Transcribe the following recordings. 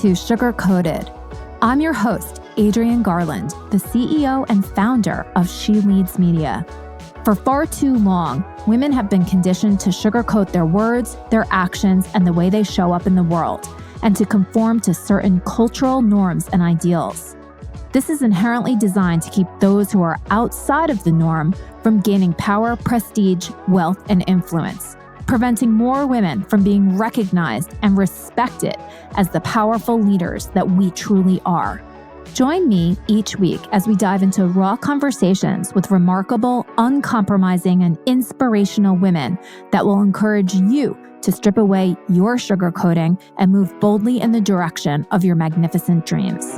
to Sugar Coated. I'm your host, Adrienne Garland, the CEO and founder of She Leads Media. For far too long, women have been conditioned to sugarcoat their words, their actions, and the way they show up in the world, and to conform to certain cultural norms and ideals. This is inherently designed to keep those who are outside of the norm from gaining power, prestige, wealth, and influence, preventing more women from being recognized and respected as the powerful leaders that we truly are. Join me each week as we dive into raw conversations with remarkable, uncompromising, and inspirational women that will encourage you to strip away your sugarcoating and move boldly in the direction of your magnificent dreams.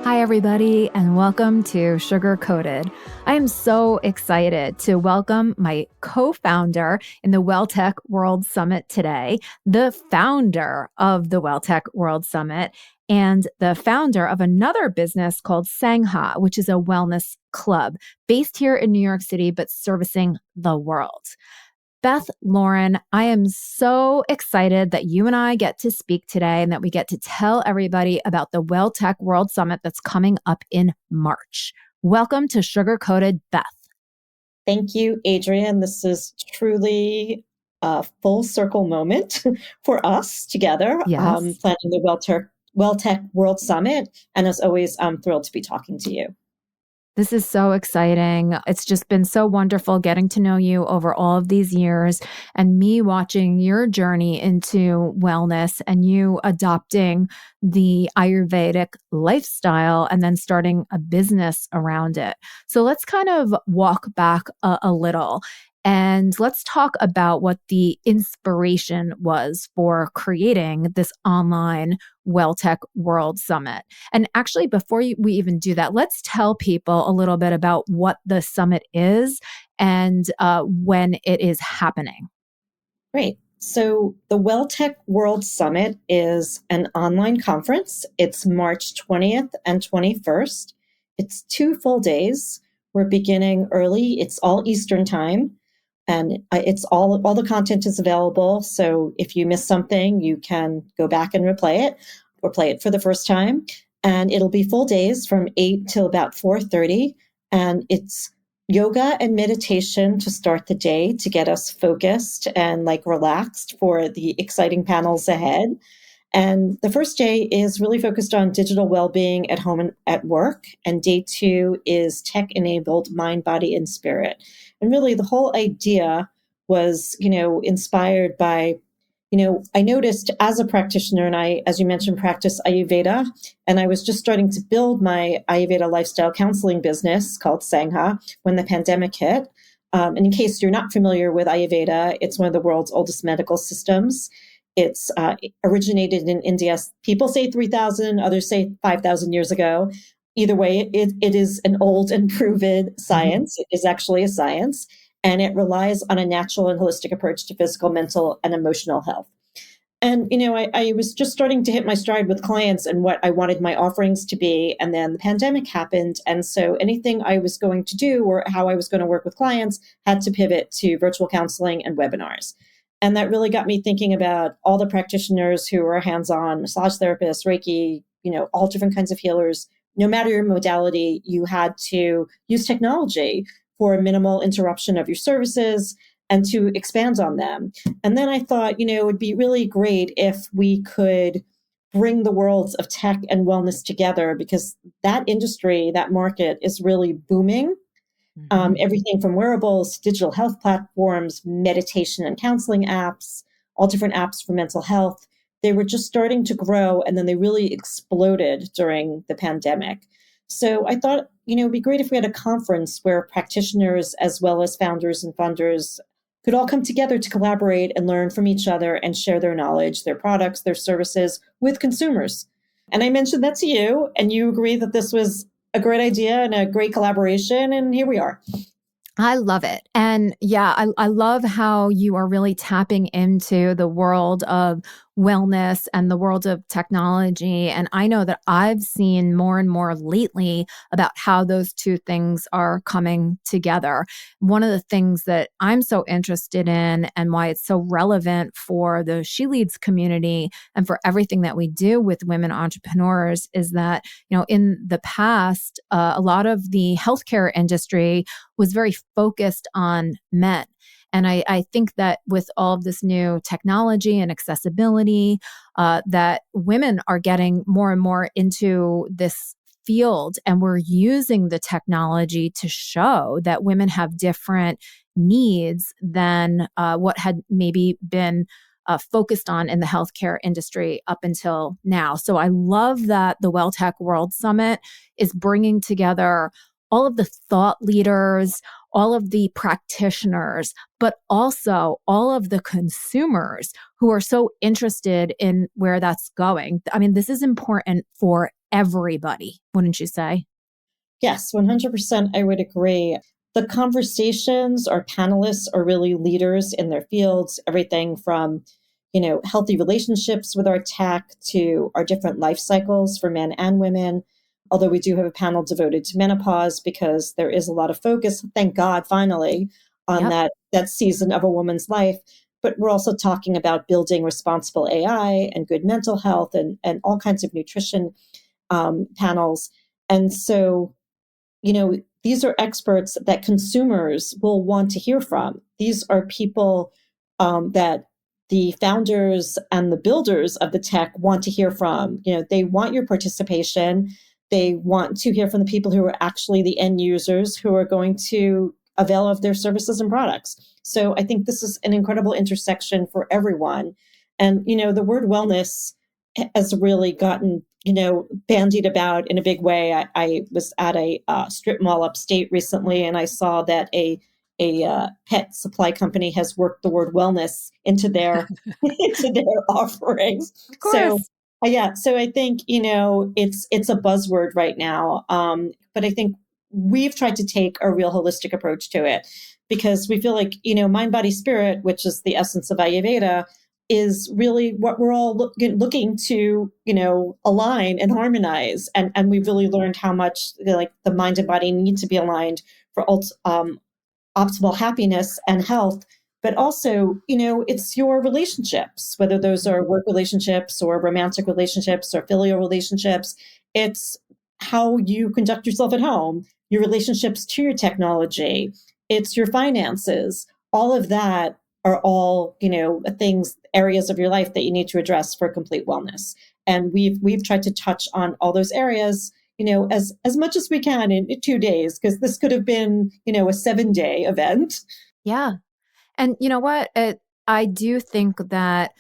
Hi, everybody, and welcome to Sugar Coated. I am so excited to welcome my co-founder in the WellTech World Summit today, the founder of the WellTech World Summit, and the founder of another business called Sangha, which is a wellness club based here in New York City, but servicing the world. Beth Lauren, I am so excited that you and I get to speak today and that we get to tell everybody about the WellTech World Summit that's coming up in March. Welcome to Sugar Coated, Beth. Thank you, Adrienne. This is truly a full circle moment for us together, planning the WellTech World Summit. And as always, I'm thrilled to be talking to you. This is so exciting. It's just been so wonderful getting to know you over all of these years and me watching your journey into wellness and you adopting the Ayurvedic lifestyle and then starting a business around it. So let's kind of walk back a little. And let's talk about what the inspiration was for creating this online WellTech World Summit. And actually, before we even do that, let's tell people a little bit about what the summit is and when it is happening. Great. So the WellTech World Summit is an online conference. It's March 20th and 21st. It's 2 full days. We're beginning early. It's all Eastern time. And it's all the content is available. So if you miss something, you can go back and replay it or play it for the first time. And it'll be full days from 8 till about 4:30. And it's yoga and meditation to start the day to get us focused and relaxed for the exciting panels ahead. And the first day is really focused on digital well-being at home and at work. And day 2 is tech-enabled mind, body, and spirit. And really the whole idea was, inspired by, I noticed as a practitioner, and I, as you mentioned, practice Ayurveda, and I was just starting to build my Ayurveda lifestyle counseling business called Sangha when the pandemic hit. And in case you're not familiar with Ayurveda, it's one of the world's oldest medical systems. It's originated in India. People say 3,000, others say 5,000 years ago. Either way, it is an old and proven science. It is actually a science, and it relies on a natural and holistic approach to physical, mental, and emotional health. And, I was just starting to hit my stride with clients and what I wanted my offerings to be. And then the pandemic happened. And so anything I was going to do or how I was going to work with clients had to pivot to virtual counseling and webinars. And that really got me thinking about all the practitioners who are hands-on, massage therapists, Reiki, all different kinds of healers. No matter your modality, you had to use technology for minimal interruption of your services and to expand on them. And then I thought, it would be really great if we could bring the worlds of tech and wellness together because that industry, that market is really booming. Everything from wearables, digital health platforms, meditation and counseling apps, all different apps for mental health. They were just starting to grow and then they really exploded during the pandemic. So I thought, it'd be great if we had a conference where practitioners as well as founders and funders could all come together to collaborate and learn from each other and share their knowledge, their products, their services with consumers. And I mentioned that to you and you agree that this was a great idea and a great collaboration. And here we are. I love it. And yeah, I love how you are really tapping into the world of wellness and the world of technology. And I know that I've seen more and more lately about how those two things are coming together. One of the things that I'm so interested in and why it's so relevant for the She Leads community and for everything that we do with women entrepreneurs is that, in the past, a lot of the healthcare industry was very focused on men. And I think that with all of this new technology and accessibility, that women are getting more and more into this field, and we're using the technology to show that women have different needs than what had maybe been focused on in the healthcare industry up until now. So I love that the WellTech World Summit is bringing together all of the thought leaders, all of the practitioners, but also all of the consumers who are so interested in where that's going. I mean, this is important for everybody, wouldn't you say? Yes, 100%. I would agree. The conversations, our panelists are really leaders in their fields, everything from, healthy relationships with our tech to our different life cycles for men and women. Although we do have a panel devoted to menopause because there is a lot of focus, thank God, finally, on Yep. that season of a woman's life. But we're also talking about building responsible AI and good mental health and all kinds of nutrition panels. And so, these are experts that consumers will want to hear from. These are people that the founders and the builders of the tech want to hear from. They want your participation. They want to hear from the people who are actually the end users who are going to avail of their services and products. So I think this is an incredible intersection for everyone. And, the word wellness has really gotten, bandied about in a big way. I was at a strip mall upstate recently, and I saw that a pet supply company has worked the word wellness into their into their offerings. Of So course. yeah, so I think it's a buzzword right now, but I think we've tried to take a real holistic approach to it because we feel like mind, body, spirit, which is the essence of Ayurveda, is really what we're all looking to align and harmonize, and we've really learned how much like the mind and body need to be aligned for optimal happiness and health. But also, it's your relationships, whether those are work relationships or romantic relationships or filial relationships. It's how you conduct yourself at home, your relationships to your technology, it's your finances. All of that are all, things, areas of your life that you need to address for complete wellness. And we've tried to touch on all those areas as much as we can in 2 days, because this could have been, a 7-day event. Yeah. And you know what? I do think that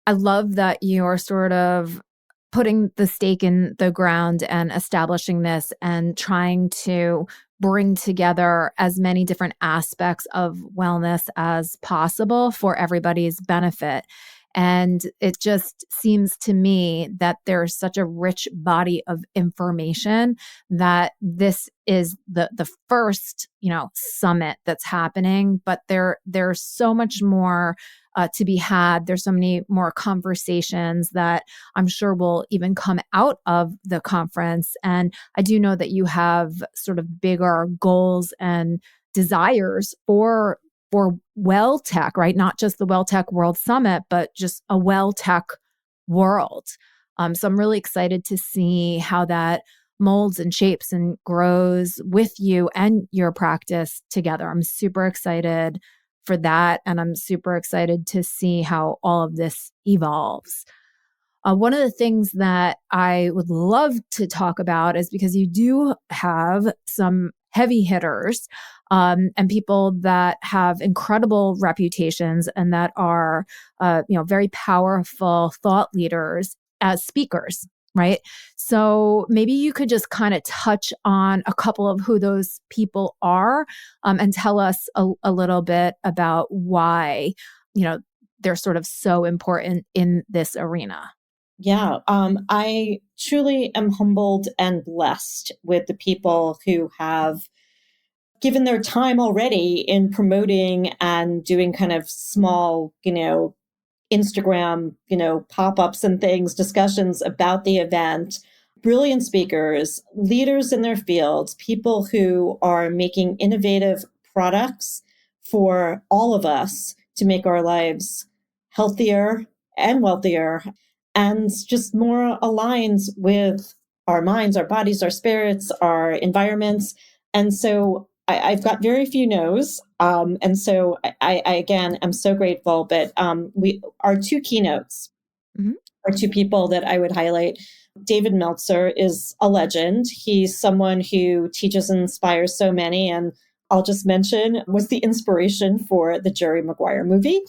I love that you're sort of putting the stake in the ground and establishing this and trying to bring together as many different aspects of wellness as possible for everybody's benefit. And it just seems to me that there's such a rich body of information that this is the first, summit that's happening, but there's so much more to be had. There's so many more conversations that I'm sure will even come out of the conference. And I do know that you have sort of bigger goals and desires for well tech, right? Not just the Well Tech World Summit, but just a well tech world. So I'm really excited to see how that molds and shapes and grows with you and your practice together. I'm super excited for that. And I'm super excited to see how all of this evolves. One of the things that I would love to talk about is because you do have some heavy hitters and people that have incredible reputations and that are, very powerful thought leaders as speakers, right? So maybe you could just kind of touch on a couple of who those people are and tell us a little bit about why, they're sort of so important in this arena. Yeah, I truly am humbled and blessed with the people who have given their time already in promoting and doing kind of small, Instagram, pop-ups and things, discussions about the event. Brilliant speakers, leaders in their fields, people who are making innovative products for all of us to make our lives healthier and wealthier and just more aligned with our minds, our bodies, our spirits, our environments. And so I've got very few no's. And so I again, I'm so grateful. But our two keynotes are two people that I would highlight. David Meltzer is a legend. He's someone who teaches and inspires so many. And I'll just mention was the inspiration for the Jerry Maguire movie.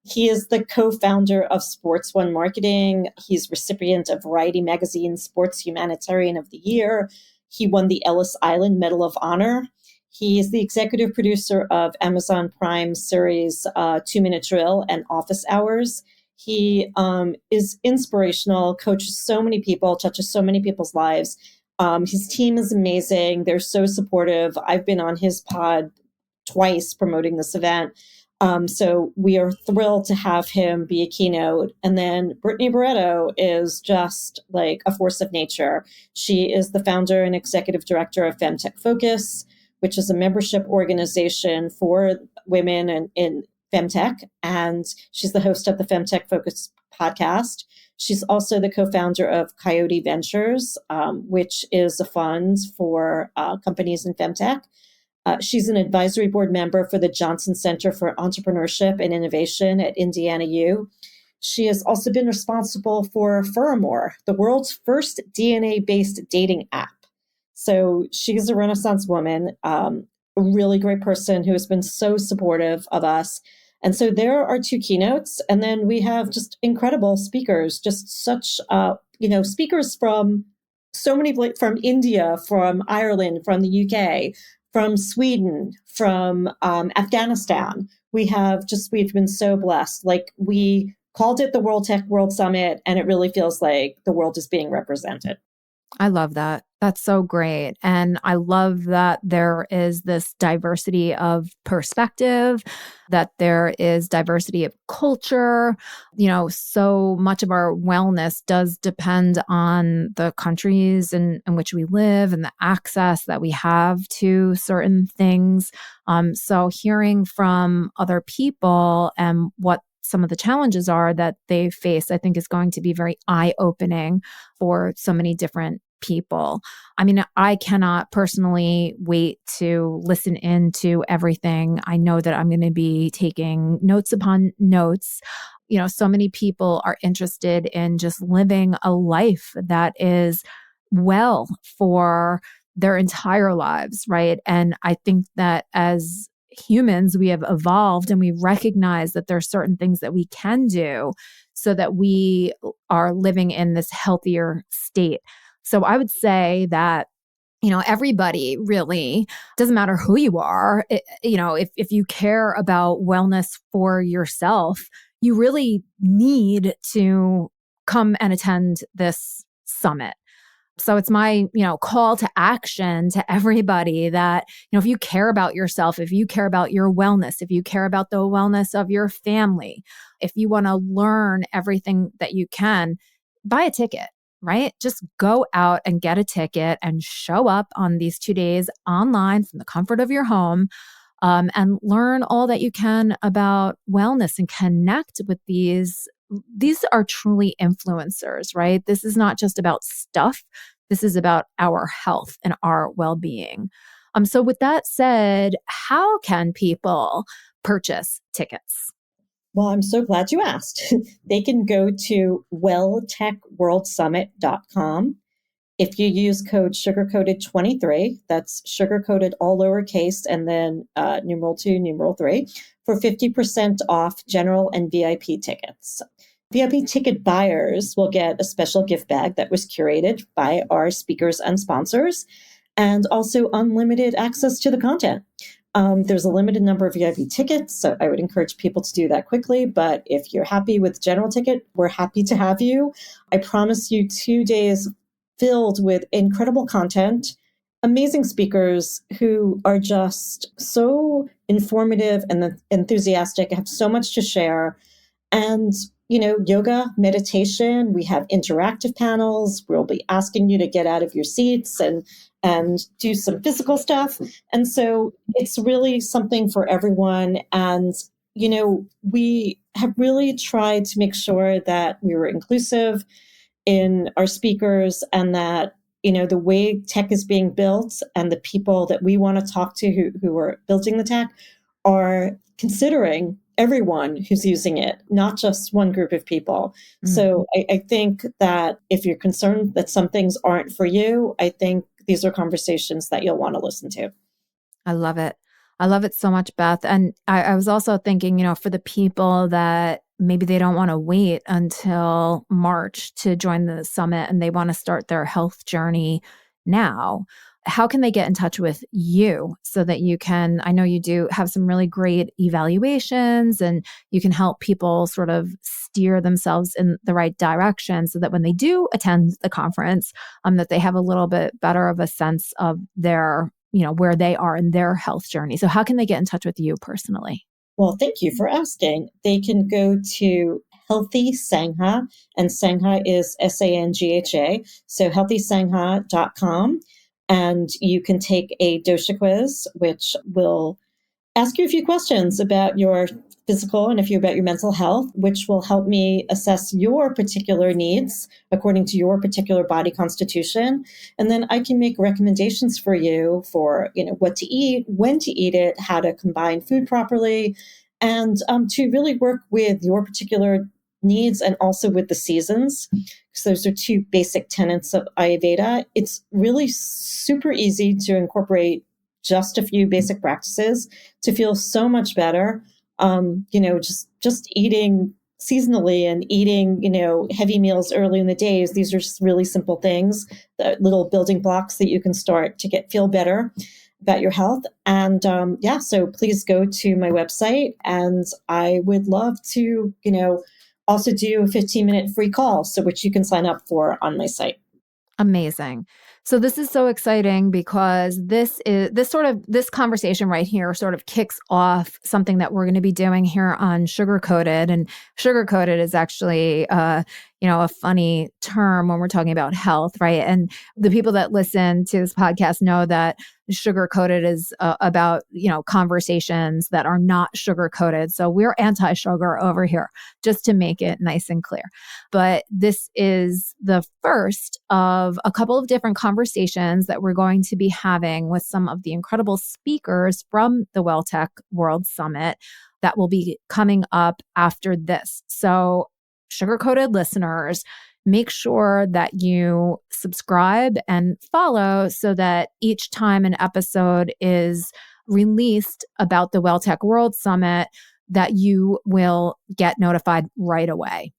He is the co-founder of Sports One Marketing. He's recipient of Variety Magazine Sports Humanitarian of the Year. He won the Ellis Island Medal of Honor. He is the executive producer of Amazon Prime series 2 Minute Drill and Office Hours. He is inspirational, coaches so many people, touches so many people's lives. His team is amazing. They're so supportive. I've been on his pod twice promoting this event. So we are thrilled to have him be a keynote. And then Brittany Barreto is just like a force of nature. She is the founder and executive director of Femtech Focus, which is a membership organization for women in Femtech. And she's the host of the Femtech Focus podcast. She's also the co-founder of Coyote Ventures, which is a fund for companies in Femtech. She's an advisory board member for the Johnson Center for Entrepreneurship and Innovation at Indiana U. She has also been responsible for Furmore, the world's first DNA-based dating app. So she's a Renaissance woman, a really great person who has been so supportive of us. And so there are two keynotes. And then we have just incredible speakers, just such, speakers from so many, from India, from Ireland, from the UK, from Sweden, from Afghanistan. We've been so blessed. Like we called it the World Tech World Summit, and it really feels like the world is being represented. I love that. That's so great. And I love that there is this diversity of perspective, that there is diversity of culture. So much of our wellness does depend on the countries in which we live and the access that we have to certain things. So hearing from other people and what some of the challenges are that they face, I think is going to be very eye-opening for so many different people. I mean, I cannot personally wait to listen into everything. I know that I'm going to be taking notes upon notes. So many people are interested in just living a life that is well for their entire lives, right? And I think that as humans, we have evolved and we recognize that there are certain things that we can do so that we are living in this healthier state. So I would say that, everybody really, doesn't matter who you are, if you care about wellness for yourself, you really need to come and attend this summit. So it's my, call to action to everybody that, if you care about yourself, if you care about your wellness, if you care about the wellness of your family, if you want to learn everything that you can, buy a ticket, right? Just go out and get a ticket and show up on these 2 days online from the comfort of your home. And learn all that you can about wellness and connect with these are truly influencers, right? This is not just about stuff. This is about our health and our well-being. So with that said, how can people purchase tickets? Well, I'm so glad you asked. They can go to welltechworldsummit.com. If you use code sugarcoated23, that's sugarcoated all lowercase and then numeral 2, numeral 3, for 50% off general and VIP tickets. VIP ticket buyers will get a special gift bag that was curated by our speakers and sponsors, and also unlimited access to the content. There's a limited number of VIP tickets, so I would encourage people to do that quickly. But if you're happy with general ticket, we're happy to have you. I promise you 2 days filled with incredible content, amazing speakers who are just so informative and enthusiastic, have so much to share. And, yoga, meditation. We have interactive panels. We'll be asking you to get out of your seats and do some physical stuff. And so it's really something for everyone. And, we have really tried to make sure that we were inclusive in our speakers and that, the way tech is being built and the people that we want to talk to who are building the tech are considering everyone who's using it, not just one group of people. Mm-hmm. So I think that if you're concerned that some things aren't for you, I think these are conversations that you'll want to listen to. I love it. I love it so much, Beth. And I was also thinking, for the people that maybe they don't want to wait until March to join the summit and they want to start their health journey now, how can they get in touch with you so that you can, I know you do have some really great evaluations and you can help people sort of steer themselves in the right direction so that when they do attend the conference, that they have a little bit better of a sense of their, where they are in their health journey. So how can they get in touch with you personally? Well, thank you for asking. They can go to Healthy Sangha, and Sangha is Sangha. So healthysangha.com. And you can take a dosha quiz, which will ask you a few questions about your physical and about your mental health, which will help me assess your particular needs according to your particular body constitution. And then I can make recommendations for you for, what to eat, when to eat it, how to combine food properly, and to really work with your particular needs and also with the seasons. So those are two basic tenets of Ayurveda. It's really super easy to incorporate just a few basic practices to feel so much better. Just eating seasonally and eating, heavy meals early in the days. These are just really simple things, the little building blocks that you can start to feel better about your health. And so please go to my website, and I would love to, also do a 15-minute free call, which you can sign up for on my site. Amazing. So this is so exciting because this conversation right here sort of kicks off something that we're going to be doing here on Sugar Coated. And Sugar Coated is actually, a funny term when we're talking about health, right? And the people that listen to this podcast know that Sugar Coated is about, conversations that are not sugar coated. So we're anti-sugar over here, just to make it nice and clear. But this is the first of a couple of different conversations that we're going to be having with some of the incredible speakers from the WellTech World Summit that will be coming up after this. So Sugar Coated listeners, make sure that you subscribe and follow so that each time an episode is released about the WellTech World Summit, that you will get notified right away.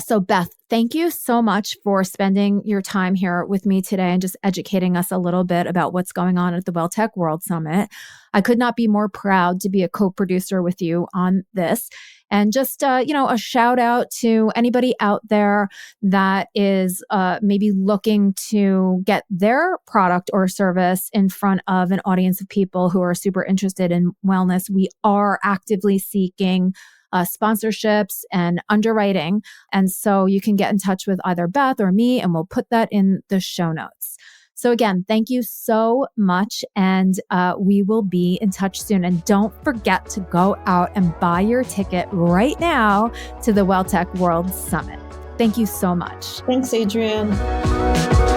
So Beth, thank you so much for spending your time here with me today and just educating us a little bit about what's going on at the WellTech World Summit. I could not be more proud to be a co-producer with you on this. And just, a shout out to anybody out there that is maybe looking to get their product or service in front of an audience of people who are super interested in wellness. We are actively seeking sponsorships and underwriting. And so you can get in touch with either Beth or me, and we'll put that in the show notes. So again, thank you so much. And we will be in touch soon. And don't forget to go out and buy your ticket right now to the WellTech World Summit. Thank you so much. Thanks, Adrienne.